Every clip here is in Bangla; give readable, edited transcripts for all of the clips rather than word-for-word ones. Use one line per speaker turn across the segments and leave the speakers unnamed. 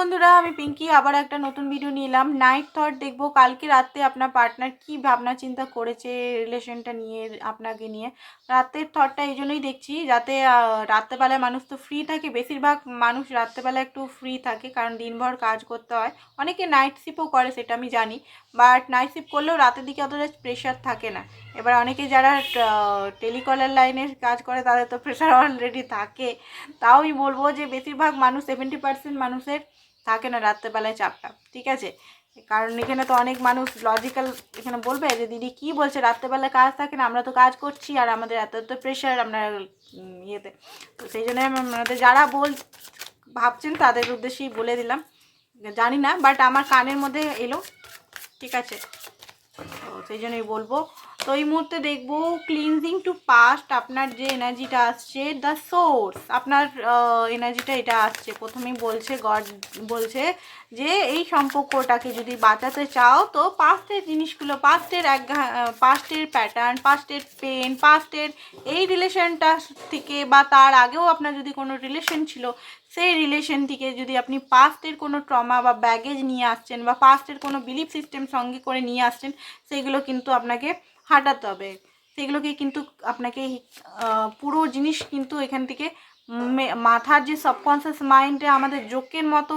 বন্ধুরা, আমি পিঙ্কি আবার একটা নতুন ভিডিও নিয়ে এলাম। নাইট থট দেখবো কালকে রাতে আপনার পার্টনার কি ভাবনা চিন্তা করেছে রিলেশনটা নিয়ে, আপনাকে নিয়ে। রাতের থটটা এই জন্যই দেখছি যাতে রাত্রেবেলায় মানুষ তো ফ্রি থাকে, বেশিরভাগ মানুষ রাত্রেবেলা একটু ফ্রি থাকে কারণ দিনভর কাজ করতে হয়। অনেকে নাইট শিফটও করে, সেটা আমি জানি, বাট নাইট শিফট করলেও রাতের দিকে অতটা প্রেশার থাকে না। এবার অনেকে যারা টেলিকলার লাইনে কাজ করে তাদের তো প্রেশার অলরেডি থাকে। তাও আমি বলবো যে বেশিরভাগ মানুষ 70% মানুষের থাকে না রাত্রেবেলায় চাপটা, ঠিক আছে। কারণ এখানে তো অনেক মানুষ লজিক্যাল এখানে বলবে যে দিদি কি বলছে, রাত্রেবেলায় কাজ থাকে না, আমরা তো কাজ করছি আর আমাদের এত এত প্রেশার আমরা ইয়েতে। তো সেই জন্য আমাদের যারা ভাবছেন তাদের উদ্দেশ্যেই বলে দিলাম। জানি না, বাট আমার কানের মধ্যে এলো, ঠিক আছে। তো সেই জন্যই বলবো। তো এই মুহূর্তে দেখবো ক্লিনজিং টু পাস্ট, আপনার যে এনার্জিটা আসছে, দ্য সোর্স, আপনার এনার্জিটা এটা আসছে। প্রথমেই বলছে গড বলছে যে এই সম্পর্কটাকে যদি বাঁচাতে চাও তো পাস্টের জিনিসগুলো, পাস্টের প্যাটার্ন, পাস্টের পেন, পাস্টের এই রিলেশনটা থেকে বা তার আগেও আপনার যদি কোনো রিলেশন ছিল সেই রিলেশন থেকে যদি আপনি পাস্টের কোনো ট্রমা বা ব্যাগেজ নিয়ে আসছেন বা পাস্টের কোনো বিলিফ সিস্টেম সঙ্গে করে নিয়ে আসছেন, সেইগুলো কিন্তু আপনাকে হাঁটাতে হবে। সেগুলোকে কিন্তু আপনাকে পুরো জিনিস কিন্তু এখান থেকে মাথার যে সাবকনসিয়াস মাইন্ডে আমাদের জোকের মতো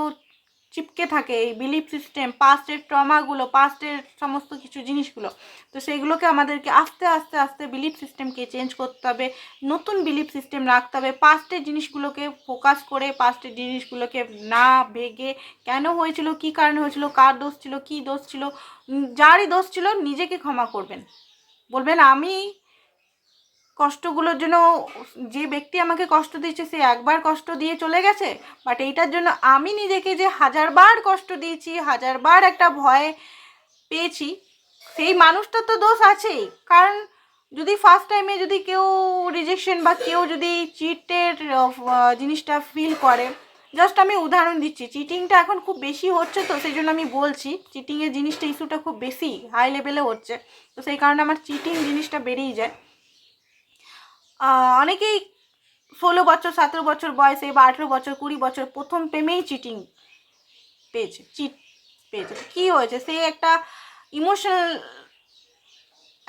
চিপকে থাকে এই বিলিফ সিস্টেম, পাস্টের ট্রমাগুলো, পাস্টের সমস্ত কিছু জিনিসগুলো। তো সেইগুলোকে আমাদেরকে আস্তে আস্তে আস্তে বিলিফ সিস্টেমকে চেঞ্জ করতে হবে, নতুন বিলিফ সিস্টেম রাখতে হবে। পাস্টের জিনিসগুলোকে ফোকাস করে, পাস্টের জিনিসগুলোকে না ভেগে, কেন হয়েছিল, কী কারণে হয়েছিল, কার দোষ ছিল, কী দোষ ছিল, যারই দোষ ছিল নিজেকে ক্ষমা করবেন। বলবেন আমি কষ্টগুলোর জন্য, যে ব্যক্তি আমাকে কষ্ট দিয়েছে সে একবার কষ্ট দিয়ে চলে গেছে, বাট এইটার জন্য আমি নিজেকে যে হাজারবার কষ্ট দিয়েছি, হাজারবার একটা ভয় পেয়েছি, সেই মানুষটার তো দোষ আছেই। কারণ যদি ফার্স্ট টাইমে যদি কেউ রিজেকশন বা কেউ যদি চিটের জিনিসটা ফিল করে, জাস্ট আমি উদাহরণ দিচ্ছি, চিটিংটা এখন খুব বেশি হচ্ছে, তো সেই জন্য আমি বলছি চিটিংয়ের জিনিসটা ইস্যুটা খুব বেশি হাই লেভেলে হচ্ছে, তো সেই কারণে আমার চিটিং জিনিসটা বেরিয়ে যায়। অনেকেই 16 বছর 17 বছর বয়সে বা 18 বছর 20 বছর প্রথম প্রেমেই চিট পেয়েছে। কী হয়েছে, সে একটা ইমোশনাল,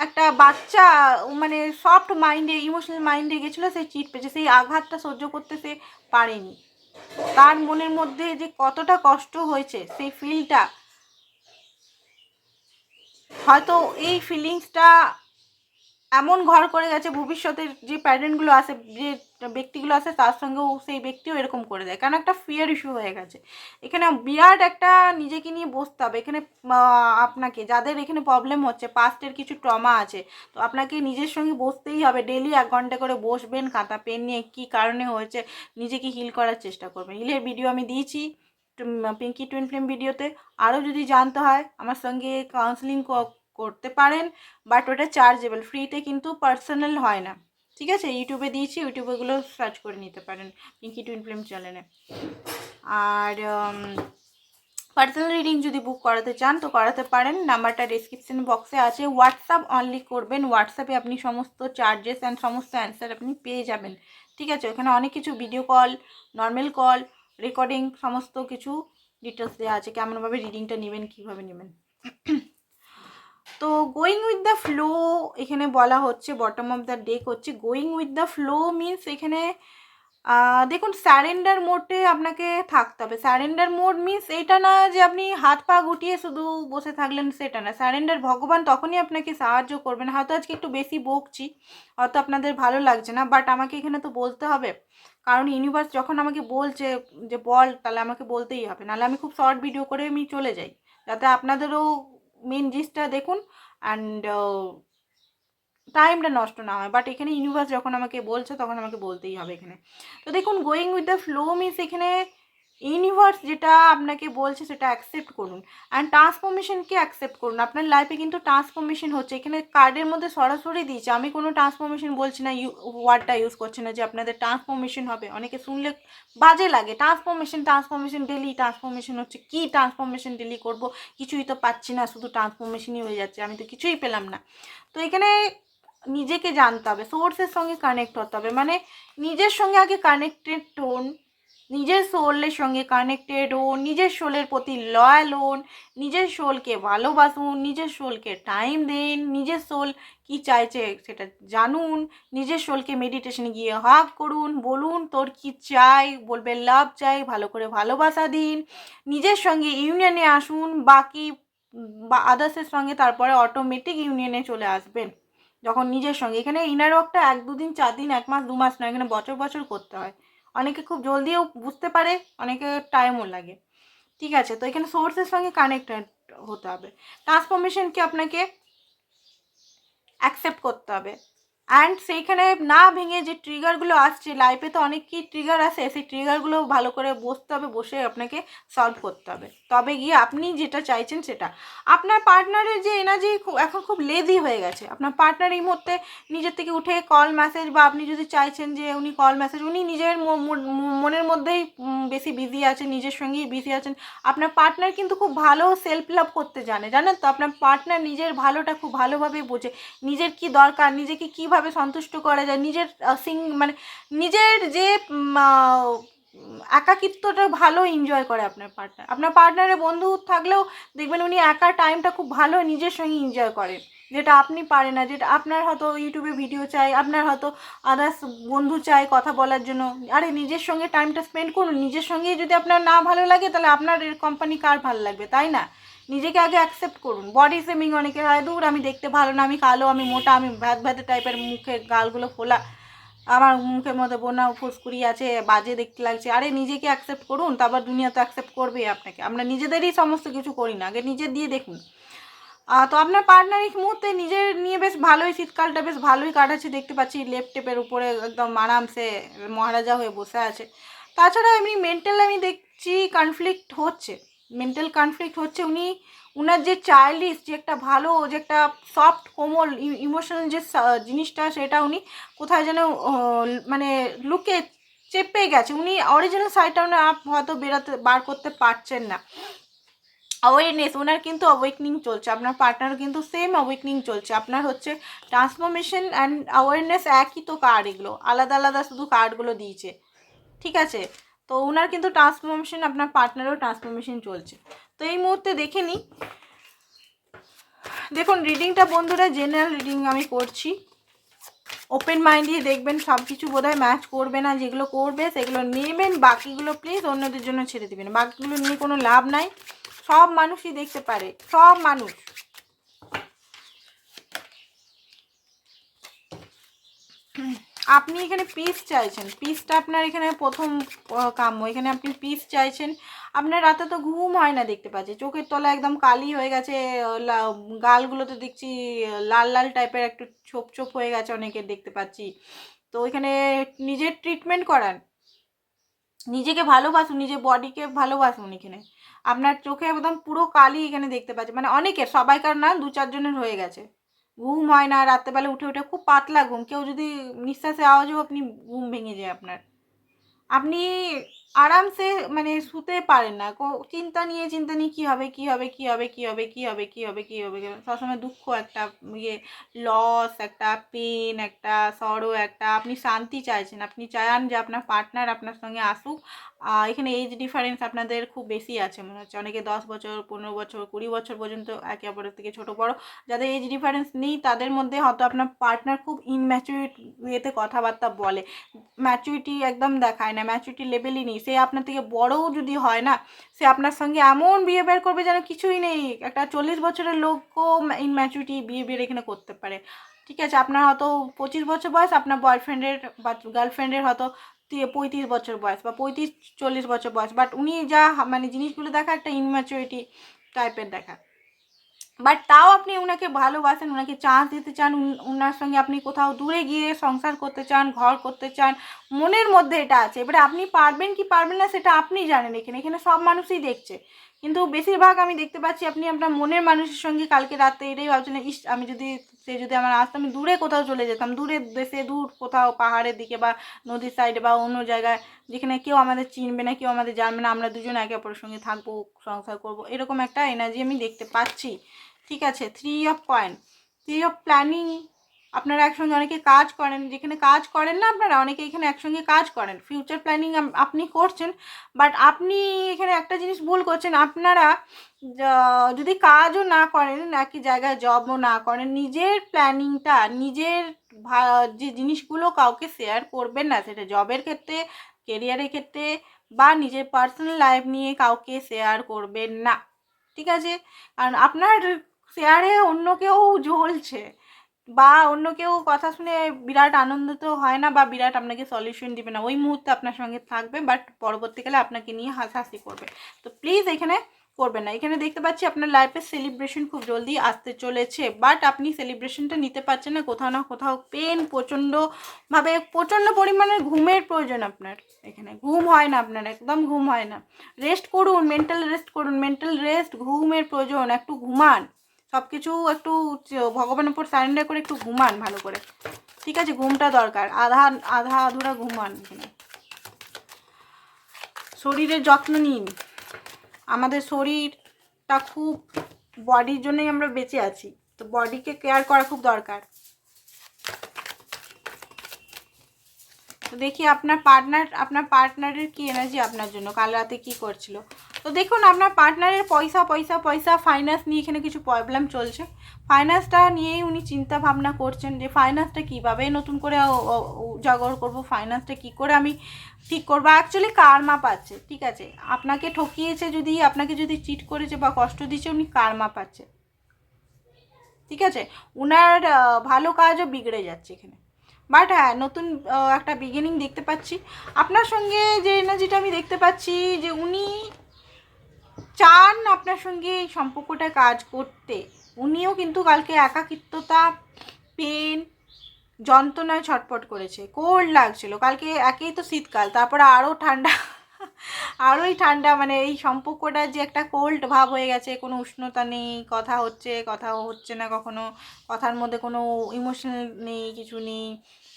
একটা বাচ্চা মানে সফট মাইন্ডে, ইমোশনাল মাইন্ডে গেছিলো, সে চিট পেয়েছে। সেই আঘাতটা সহ্য করতে সে পারেনি, তার মনের মধ্যে যে কতটা কষ্ট হয়েছে সেই ফিলটা, হয়তো এই ফিলিংসটা এমন ঘর করে গেছে, ভবিষ্যতের যে প্যারেন্টগুলো আসে, যে ব্যক্তিগুলো আসে, তার সঙ্গেও সেই ব্যক্তিও এরকম করে দেয়, কারণ একটা ফিয়ার ইস্যু হয়ে গেছে। এখানে বিরাট একটা নিজেকে নিয়ে বসতে হবে। এখানে আপনাকে যাদের এখানে প্রবলেম হচ্ছে, পাস্টের কিছু ট্রমা আছে, তো আপনাকে নিজের সঙ্গে বসতেই হবে। ডেলি 1 ঘন্টা করে বসবেন খাতা পেন নিয়ে, কী কারণে হয়েছে নিজেকে হিল করার চেষ্টা করবেন। হিলের ভিডিও আমি দিয়েছি পিঙ্কি টুইন ফ্লেম ভিডিওতে। আরও যদি জানতে হয় আমার সঙ্গে কাউন্সেলিং করতে পারেন, বাট ওটা চার্জেবল, ফ্রিতে কিন্তু পার্সোনাল হয় না, ঠিক আছে। ইউটিউবে দিয়েছি, ইউটিউবেগুলো সার্চ করে নিতে পারেন পিঙ্কি টুইন ফ্লেম চ্যানেলে। আর পার্সোনাল রিডিং যদি বুক করাতে চান তো করাতে পারেন, নাম্বারটা ডিসক্রিপশন বক্সে আছে। হোয়াটসঅ্যাপ অনলি করবেন, হোয়াটসঅ্যাপে আপনি সমস্ত চার্জেস অ্যান্ড সমস্ত অ্যান্সার আপনি পেয়ে যাবেন, ঠিক আছে। ওখানে অনেক কিছু video call, normal call, recording, সমস্ত কিছু ডিটেলস দেওয়া আছে, কেমনভাবে রিডিংটা নেবেন, কীভাবে নেবেন। তো গোয়িং উইথ দ্য ফ্লো এখানে বলা হচ্ছে, বটম অফ দ্য ডেক হচ্ছে going with the flow means এখানে দেখুন স্যারেন্ডার মোডে আপনাকে থাকতে হবে। স্যারেন্ডার মোড মিনস এইটা না যে আপনি হাত পা গুটিয়ে শুধু বসে থাকলেন, সেটা না। স্যারেন্ডার ভগবান তখনই আপনাকে সাহায্য করবেন। হয়তো আজকে একটু বেশি বকছি, হয়তো আপনাদের ভালো লাগছে না, বাট আমাকে এখানে তো বলতে হবে, কারণ ইউনিভার্স যখন আমাকে বলছে যে বল, তাহলে আমাকে বলতেই হবে, নাহলে আমি খুব শর্ট ভিডিও করে আমি চলে যাই, যাতে আপনাদেরও মেন জিনিসটা দেখুন অ্যান্ড টাইমটা নষ্ট না হয়। বাট এখানে ইউনিভার্স যখন আমাকে বলছে তখন আমাকে বলতেই হবে এখানে। তো দেখুন going with the flow means এখানে ইউনিভার্স যেটা আপনাকে বলছে সেটা অ্যাকসেপ্ট করুন অ্যান্ড ট্রান্সফরমেশনকে অ্যাকসেপ্ট করুন। আপনার লাইফে কিন্তু ট্রান্সফরমেশন হচ্ছে, এখানে কার্ডের মধ্যে সরাসরি দিয়েছে। আমি কোনো ট্রান্সফরমেশন বলছি না, ওয়ার্ডটা ইউজ করছি না যে আপনাদের ট্রান্সফরমেশন হবে, অনেকে শুনলে বাজে লাগে। ট্রান্সফরমেশন ডেলি ট্রান্সফরমেশন হচ্ছে, কী ট্রান্সফরমেশন ডেলি করব, কিছুই তো পাচ্ছি না, শুধু ট্রান্সফরমেশনই হয়ে যাচ্ছে, আমি তো কিছুই পেলাম না। তো এখানে নিজেকে জানতে হবে, সোর্সের সঙ্গে কানেক্ট হতে হবে, মানে নিজের সঙ্গে আগে কানেক্টেড হন, নিজের সোলের সঙ্গে কানেক্টেড হন, নিজের সোলের প্রতি লয়াল হন, নিজের সোলকে ভালোবাসুন, নিজের সোলকে টাইম দিন, নিজের সোল কি চাইছে সেটা জানুন, নিজের সোলকে মেডিটেশনে গিয়ে হাগ করুন, বলুন তোর কি চাই, বলবে লাভ চাই, ভালো করে ভালোবাসা দিন, নিজের সঙ্গে ইউনিয়নে আসুন, বাকি বা আদার্সের সঙ্গে তারপরে অটোমেটিক ইউনিয়নে চলে আসবেন। যখন নিজের সঙ্গে, এখানে ইনার ওয়ার্কটা 1-2 দিন 4 দিন 1 মাস 2 মাস নয়, এখানে বছর বছর করতে হয়। অনেকে খুব জলদিও বুঝতে পারে, অনেকে টাইমও লাগে। ঠিক আছে, তো এখানে সোর্সের সঙ্গে কানেক্টেড হতে হবে। ট্রান্সফরমেশনকে আপনাকে অ্যাকসেপ্ট করতে হবে। অ্যান্ড সেইখানে না ভেঙে যে ট্রিগারগুলো আসছে লাইফে, তো অনেক কি ট্রিগার আসে, সেই ট্রিগারগুলো ভালো করে বসতে হবে, বসে আপনাকে সলভ করতে হবে, তবে গিয়ে আপনি যেটা চাইছেন সেটা। আপনার পার্টনারের যে এনার্জি এখন খুব লেজি হয়ে গেছে, আপনার পার্টনার এই মুহূর্তে নিজের থেকে উঠে কল মেসেজ, বা আপনি যদি চাইছেন যে উনি কল মেসেজ, উনি নিজের মনের মধ্যেই বেশি বিজি আছেন, নিজের সঙ্গেই বিজি আছেন। আপনার পার্টনার কিন্তু খুব ভালো সেলফ লাভ করতে জানেন তো, আপনার পার্টনার নিজের ভালোটা খুব ভালোভাবে বোঝে, নিজের কি দরকার, নিজেকে কিভাবে সন্তুষ্ট করা যায়, নিজের মানে নিজের যে একাকিত্বটা ভালো এনজয় করে আপনার পার্টনারের বন্ধু থাকলেও দেখবেন উনি একা টাইমটা খুব ভালো নিজের সঙ্গে এনজয় করেন, যেটা আপনি পারেন না। যেটা আপনার হয়তো ইউটিউবে ভিডিও চাই, আপনার হয়তো আদার্স বন্ধু চাই কথা বলার জন্য, আরে নিজের সঙ্গে টাইমটা স্পেন্ড করুন। নিজের সঙ্গেই যদি আপনার না ভালো লাগে, তাহলে আপনার এর কোম্পানি কার ভালো লাগবে, তাই না? নিজেকে আগে অ্যাকসেপ্ট করুন। বডি শেমিং অনেকে হয়, দূর আমি দেখতে ভালো না, আমি কালো, আমি মোটা, আমি ভ্যাতে টাইপের, মুখে গালগুলো ফোলা, আমার মুখের মধ্যে বোনা ফুসকুড়ি আছে, বাজে দেখতে লাগছে। আরে নিজেকে অ্যাকসেপ্ট করুন, তারপর দুনিয়া তো অ্যাকসেপ্ট করবে আপনাকে। আমরা নিজেদেরই সমস্ত কিছু করি না, আগে নিজের দিয়ে দেখুন। তো আপনার পার্টনার এই মুহূর্তে নিজের নিয়ে বেশ ভালোই, শীতকালটা বেশ ভালোই কাটাচ্ছে দেখতে পাচ্ছি, লেপ টেপের উপরে একদম আরামসে মহারাজা হয়ে বসে আছে। তাছাড়া এমনি মেন্টাল আমি দেখছি কনফ্লিক্ট হচ্ছে, মেন্টাল কনফ্লিক্ট হচ্ছে। উনার যে চাইল্ডিশ, যে একটা ভালো, যে একটা সফট কোমল ইমোশনাল যে জিনিসটা, সেটা উনি কোথায় যেন মানে লুকে চেপে গেছে। উনি অরিজিনাল সাইডটা উনি হয়তো বার করতে পারছেন না। অ্যাওয়ারনেস, ওনার কিন্তু অ্যাওয়েকনিং চলছে, আপনার পার্টনারও কিন্তু সেম অ্যাওয়েকনিং চলছে। আপনার হচ্ছে ট্রান্সফরমেশন অ্যান্ড অ্যাওয়ারনেস একই তো কার্ড, এগুলো আলাদা আলাদা শুধু কার্ডগুলো দিয়েছে। ঠিক আছে, তো ওনার কিন্তু ট্রান্সফরমেশন, আপনার পার্টনারও ট্রান্সফরমেশন চলছে। তো এই মুহূর্তে দেখে নিই, দেখুন রিডিংটা বন্ধুরা জেনারেল রিডিং আমি করছি, ওপেন মাইন্ড দিয়ে দেখবেন। সব কিছু বোধহয় ম্যাচ করবে না, যেগুলো করবে সেগুলো নেবেন, বাকিগুলো প্লিজ অন্যদের জন্য ছেড়ে দেবেন। বাকিগুলো নিয়ে কোনো লাভ নাই, সব মানুষই দেখতে পারে, সব মানুষ। আপনি এখানে পিস চাইছেন, পিসটা আপনার এখানে প্রথম কাম্য। এখানে আপনি পিস চাইছেন। আপনার রাতে তো ঘুম হয় না দেখতে পাচ্ছি, চোখের তলা একদম কালি হয়ে গেছে, গালগুলোতে দেখছি লাল লাল টাইপের একটু ছোপ ছোপ হয়ে গেছে অনেকের দেখতে পাচ্ছি। তো এখানে নিজের ট্রিটমেন্ট করান, নিজেকে ভালোবাসুন, নিজের বডিকে ভালোবাসুন। এখানে আপনার চোখে একদম পুরো কালি এখানে দেখতে পাচ্ছি, মানে অনেকের, সবাইকার না, 2-4 জনের হয়ে গেছে। ঘুম হয় না, রাত্রেবেলা উঠে উঠে খুব পাতলা ঘুম, কেউ যদি নিঃশ্বাসে আওয়াজও আপনি ঘুম ভেঙে যায় আপনার। আপনি আরামসে মানে শুতে পারেন না, চিন্তা নিয়ে কী হবে, কী হবে, কী হবে, কী হবে, কী হবে, কী হবে, কী হবে, সবসময় দুঃখ একটা, লস একটা, পেন একটা, সরো একটা। আপনি শান্তি চাইছেন, আপনি চান যে আপনার পার্টনার আপনার সঙ্গে আসুক। এখানে এজ ডিফারেন্স আপনাদের খুব বেশি আছে মনে হচ্ছে, অনেকে 10 বছর, 15 বছর, 20 বছর পর্যন্ত একে অপরের থেকে ছোটো বড়ো। যাদের এজ ডিফারেন্স নেই তাদের মধ্যে হয়তো আপনার পার্টনার খুব ইনম্যাচুরিট ওয়েতে কথাবার্তা বলে, ম্যাচুরিটি একদম দেখায় না, ম্যাচুরিটি লেভেলই নেই। সে আপনার থেকে বড়ও যদি হয় না, সে আপনার সঙ্গে এমন বিহেভিয়ার করবে যেন কিছুই নেই। একটা 40 বছরের লোকও ইনম্যাচুরিটি বিহেভিয়ার এখানে করতে পারে। ঠিক আছে, আপনার হয়তো 25 বছর বয়স, আপনার বয়ফ্রেন্ডের বা গার্লফ্রেন্ডের হয়তো 35 বছর বয়স, বা 35-40 বছর বয়স, বাট উনি যা মানে জিনিসগুলো দেখা একটা ইনম্যাচুরিটি টাইপের দেখা। বাট তাও আপনি ওনাকে ভালোবাসেন, ওনাকে চান্স দিতে চান, ওনার সঙ্গে আপনি কোথাও দূরে গিয়ে সংসার করতে চান, ঘর করতে চান, মনের মধ্যে এটা আছে। এবারে আপনি পারবেন কি পারবেন না সেটা আপনি জানেন। এখানে সব মানুষই দেখছে, কিন্তু বেশিরভাগ আমি দেখতে পাচ্ছি আপনি আপনার মনের মানুষের সঙ্গে কালকে রাতে এটাই ভাবছিলেন, ইস আমি যদি, সে যদি আমার আসতো, আমি দূরে কোথাও চলে যেতাম, দূরে দেশে, দূর কোথাও পাহাড়ের দিকে বা নদীর সাইডে বা অন্য জায়গায়, যেখানে কেউ আমাদের চিনবে না, কেউ আমাদের জানবে না, আমরা দুজন একে অপরের সঙ্গে থাকবো, সংসার করবো, এরকম একটা এনার্জি আমি দেখতে পাচ্ছি। ঠিক আছে, 3 অফ কয়েন, 3 অফ প্ল্যানিং, আপনারা একসঙ্গে অনেকে কাজ করেন, যেখানে কাজ করেন না আপনারা অনেকে এখানে একসঙ্গে কাজ করেন, ফিউচার প্ল্যানিং আপনি করছেন। বাট আপনি এখানে একটা জিনিস ভুল করছেন, আপনারা যদি কাজও না করেন, একই জায়গায় জবও না করেন, নিজের প্ল্যানিংটা, নিজের যে জিনিসগুলো কাউকে শেয়ার করবেন না, সেটা জবের ক্ষেত্রে, কেরিয়ারের ক্ষেত্রে বা নিজের পার্সোনাল লাইফ নিয়ে কাউকে শেয়ার করবেন না, ঠিক আছে? কারণ আপনার শেয়ারে অন্য কেউ জ্বলছে বা অন্য কেউ কথা শুনে বিরাট আনন্দিত হয় না বা বিরাট আপনাকে সলিউশন দিবে না, ওই মুহূর্তে আপনার সঙ্গে থাকবে বাট পরবর্তীকালে আপনাকে নিয়ে হাসাহাসি করবে। তো প্লিজ এখানে করবেন না। এখানে দেখতে পাচ্ছি আপনার লাইফে সেলিব্রেশন খুব জলদি আসতে চলেছে, বাট আপনি সেলিব্রেশনটা নিতে পারছেন না, কোথাও না কোথাও পেন, প্রচণ্ড পরিমাণে ঘুমের প্রয়োজন আপনার। এখানে ঘুম হয় না আপনার, একদম ঘুম হয় না। রেস্ট করুন, মেন্টাল রেস্ট করুন, মেন্টাল রেস্ট, ঘুমের প্রয়োজন, একটু ঘুমান, সব কিছু একটু ভগবানের উপর সারেন্ডার করে একটু ঘুমান ভালো করে, ঠিক আছে? ঘুমটা দরকার, আধা আধুরা ঘুমান। এখানে শরীরের যত্ন নিন, আমাদের শরীরটা খুব, বডির জন্যই আমরা বেঁচে আছি, তো বডিকে কেয়ার করা খুব দরকার। তো দেখি আপনার পার্টনারের কি এনার্জি আপনার জন্য, কাল রাতে কি করছিল। তো দেখুন আপনার পার্টনারের পয়সা ফাইন্যান্স নিয়ে এখানে কিছু প্রবলেম চলছে। ফাইন্যান্সটা নিয়েই উনি চিন্তা ভাবনা করছেন যে ফাইন্যান্সটা কীভাবে নতুন করে উজাগর করব, ফাইন্যান্সটা কী করে আমি ঠিক করবো। অ্যাকচুয়ালি কার্মা পাচ্ছে, ঠিক আছে? আপনাকে ঠকিয়েছে, আপনাকে যদি চিট করেছে বা কষ্ট দিয়েছে, উনি কার্মা পাচ্ছে, ঠিক আছে? উনার ভালো কাজও বিগড়ে যাচ্ছে এখানে। বাট হ্যাঁ, নতুন একটা বিগিনিং দেখতে পাচ্ছি আপনার সঙ্গে। যে এনার্জিটা আমি দেখতে পাচ্ছি যে উনি চান আপনার সঙ্গে এই সম্পর্কটা কাজ করতে। উনিও কিন্তু কালকে একাকিত্বতা, পেন, যন্ত্রণায় ছটফট করেছে, কোল্ড লাগছিল কালকে। একেই তো শীতকাল, তারপরে আরও ঠান্ডা, আরোই ঠান্ডা, মানে এই সম্পর্কটা যে একটা কোল্ড ভাব হয়ে গেছে, কোনো উষ্ণতা নেই, কথাও হচ্ছে না, কখনো কথার মধ্যে কোনো ইমোশনাল নেই, কিছু নেই,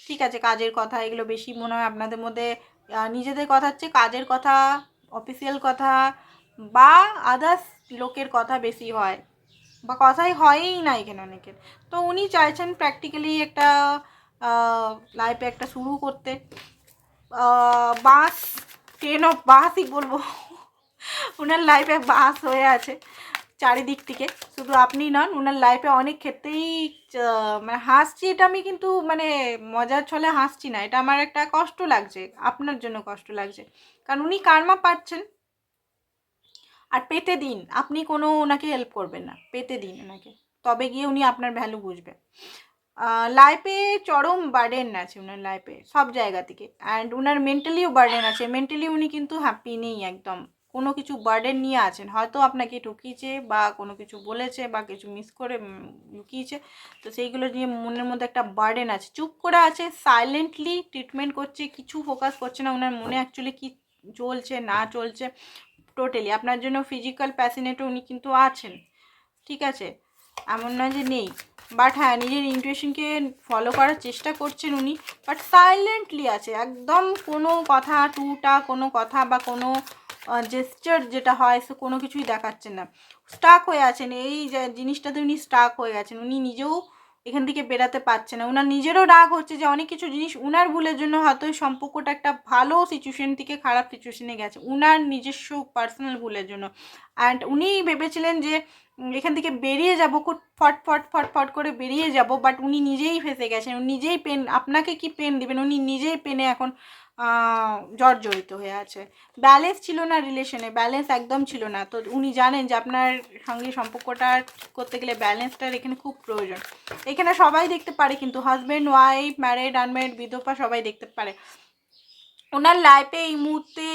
ঠিক আছে? কাজের কথা এগুলো বেশি মনে হয় আপনাদের মধ্যে, নিজেদের কথা হচ্ছে কাজের কথা, অফিসিয়াল কথা বা আদার্স লোকের কথা বেশি হয়, বা কথাই হয়ই না এখানে অনেকের। তো উনি চাইছেন প্র্যাকটিক্যালি একটা লাইফে একটা শুরু করতে। বাস, ট্রেন অফ বাসই বলবো, ওনার লাইফে বাস হয়ে আছে চারিদিক থেকে, শুধু আপনি নন, ওনার লাইফে অনেক ক্ষেত্রেই মানে হাসছি, এটা আমি কিন্তু মানে মজার ছলে হাসছি না, এটা আমার একটা কষ্ট লাগছে, আপনার জন্য কষ্ট লাগছে, কারণ উনি কার্মা পাচ্ছেন। আর পেতে দিন, আপনি কোনো ওনাকে হেল্প করবেন না, পেতে দিন ওনাকে, তবে গিয়ে উনি আপনার ভ্যালু বুঝবে। লাইফে চরম বার্ডেন আছে ওনার লাইফে সব জায়গা থেকে, অ্যান্ড ওনার মেন্টালিও বার্ডেন আছে, মেন্টালি উনি কিন্তু হ্যাপি নেই একদম, কোনো কিছু বার্ডেন নিয়ে আছেন, হয়তো আপনাকে ঠকিয়েছে বা কোনো কিছু বলেছে বা কিছু মিস করে লুকিয়েছে, তো সেইগুলো নিয়ে মনের মধ্যে একটা বার্ডেন আছে, চুপ করে আছে, সাইলেন্টলি ট্রিটমেন্ট করছে, কিছু ফোকাস করছে না ওনার মনে অ্যাকচুয়ালি কী চলছে না চলছে। টোটালি আপনার জন্য ফিজিক্যাল প্যাসিনেটও উনি কিন্তু আছেন, ঠিক আছে? এমন নয় যে নেই, বাট হ্যাঁ নিজের ইনটুইশনকে ফলো করার চেষ্টা করছেন উনি, বাট সাইলেন্টলি আছে একদম, কোনো কথা কোনো কথা বা কোনো জেস্চার যেটা হয় সে কোনো কিছুই দেখাচ্ছেন না, স্টাক হয়ে আছেন এই যে জিনিসটাতে, উনি স্টাক হয়ে গেছেন, উনি নিজেও এখান থেকে বেরাতে পারছে না, ওনার নিজেরও রাগ হচ্ছে যে অনেক কিছু জিনিস উনার ভুলের জন্য হয়তো এই সম্পর্কটা একটা ভালো সিচুয়েশন থেকে খারাপ সিচুয়েশনে গেছে, উনার নিজস্ব পার্সোনাল ভুলের জন্য। অ্যান্ড উনি ভেবেছিলেন যে এখান থেকে বেরিয়ে যাবো, খুব ফট করে বেরিয়ে যাব, বাট উনি নিজেই ফেসে গেছেন, উনি নিজেই পেন, আপনাকে কি পেন দিবেন, উনি নিজেই পেনে এখন জর্জরিত হয়ে আছে। ব্যালেন্স ছিল না রিলেশনে, ব্যালেন্স একদম ছিল না, তো উনি জানেন যে আপনার সঙ্গে সম্পর্কটা করতে গেলে ব্যালেন্সটার এখানে খুব প্রয়োজন। এখানে সবাই দেখতে পারে, কিন্তু হাজব্যান্ড, ওয়াইফ, ম্যারিড, আনম্যারিড, বিধবা সবাই দেখতে পারে। ওনার লাইফে এই মুহূর্তে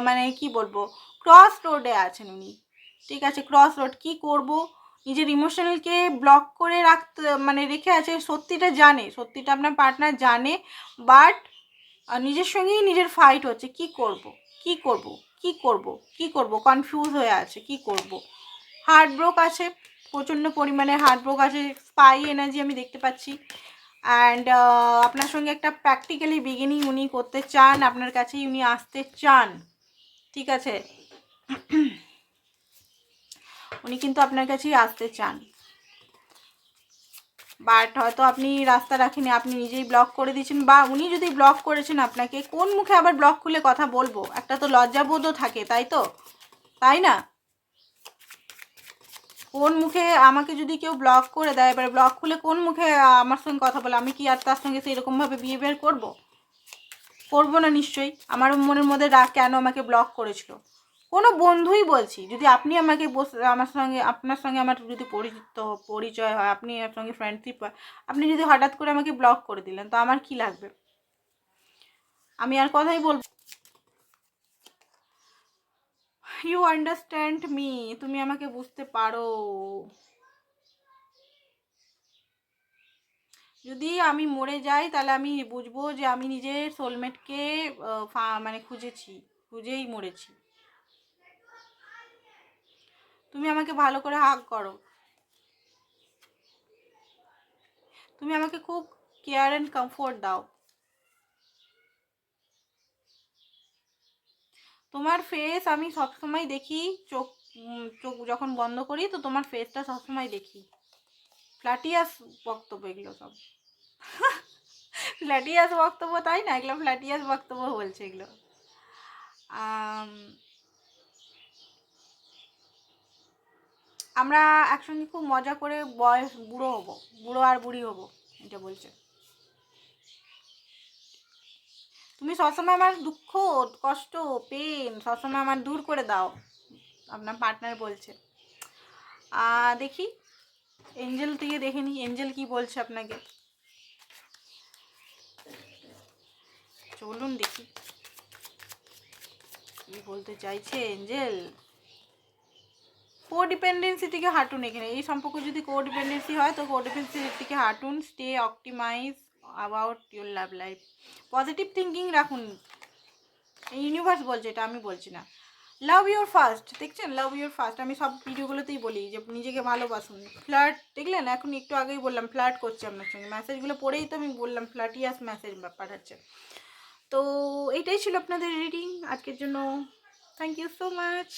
মানে কি বলবো, ক্রস রোডে আছেন উনি, ঠিক আছে? ক্রস রোড, কী করব, নিজের ইমোশনালকে ব্লক করে রাখতে মানে রেখে আছে, সত্যিটা জানে, সত্যিটা আপনার পার্টনার জানে, বাট নিজের সঙ্গেই নিজের ফাইট হচ্ছে, কি করব, কনফিউজ হয়ে আছে, কি করব। হার্টব্রোক আছে, প্রচণ্ড পরিমাণে হার্টব্রোক আছে, স্পাই এনার্জি আমি দেখতে পাচ্ছি। অ্যান্ড আপনার সঙ্গে একটা প্র্যাকটিক্যালি বিগিনিং উনি করতে চান, আপনার কাছেই উনি আসতে চান, ঠিক আছে? উনি কিন্তু আপনার কাছেই আসতে চান, বাট হয়তো আপনি রাস্তা রাখেনি, আপনি নিজেই ব্লক করে দিয়েছেন, বা উনি যদি ব্লক করেছেন আপনাকে, কোন মুখে আবার ব্লক খুলে কথা বলবো? একটা তো লজ্জাবোধও থাকে, তাই তো, তাই না? কোন মুখে আমাকে যদি কেউ ব্লক করে দেয়, এবার ব্লক খুলে কোন মুখে আমার সঙ্গে কথা বলে? আমি কি আর তার সঙ্গে সেরকমভাবে বিহেভিয়ার করবো? করবো না নিশ্চয়ই। আমার মনের মধ্যে রাগ, কেন আমাকে ব্লক করেছিল? কোনো বন্ধুই বলছি, যদি আপনি আমাকে আমার সঙ্গে, আপনার সঙ্গে আমার যদি পরিচয় হয়, আপনি এর সঙ্গে ফ্রেন্ডশিপ হয়, আপনি যদি হঠাৎ করে আমাকে ব্লক করে দিলেন, তো আমার কি লাগবে? আমি আর কথাই বলবো। ইউ আন্ডারস্ট্যান্ড মি, তুমি আমাকে বুঝতে পারো। যদি আমি মরে যাই তাহলে আমি বুঝবো যে আমি নিজের সোলমেটকে মানে খুঁজেই মরেছি। তুমি আমাকে ভালো করে হাগ করো, তুমি আমাকে খুব কেয়ার অ্যান্ড কমফোর্ট দাও। তোমার ফেস আমি সবসময় দেখি, চোখ যখন বন্ধ করি তো তোমার ফেসটা সবসময় দেখি। ফ্ল্যাটিয়াস বক্তব্য এগুলো সব। ফ্ল্যাটিয়াস বক্তব্য, তাই না? এগুলো ফ্ল্যাটিয়াস বক্তব্য বলছে এগুলো। আমরা একসঙ্গে খুব মজা করে বুড়ো হব, বুড়ো আর বুড়ি হব, এটা বলছে। তুমি সবসময় আমার দুঃখ, কষ্ট, পেন সবসময় আমার দূর করে দাও, আপনার পার্টনার বলছে। দেখি এঞ্জেল থেকে দেখে নি, এঞ্জেল কি বলছে আপনাকে। চলুন দেখি কি বলতে চাইছে এঞ্জেল। কোডিপেন্ডেন্সি থেকে হাঁটুন, এখানে এই সম্পর্ক যদি কোডিপেন্ডেন্সি হয় তো কোডিপেন্ডেন্সি থেকে হাঁটুন। Stay optimize about your love life, positive thinking রাখুন। ইউনিভার্স বলছে, এটা আমি বলছি না। লাভ ইউর ফার্স্ট, দেখছেন? লাভ ইউর ফার্স্ট, আমি সব ভিডিওগুলোতেই বলি যে নিজেকে ভালোবাসুন। ফ্ল্যাট দেখলেন, এখন একটু আগেই বললাম ফ্ল্যাট করছে আপনার সঙ্গে, মেসেজগুলো পড়েই তো আমি বললাম ফ্ল্যাটিয়াস মেসেজ পাঠাচ্ছে। তো এইটাই ছিল আপনাদের রিডিং আজকের জন্য। Thank you so much.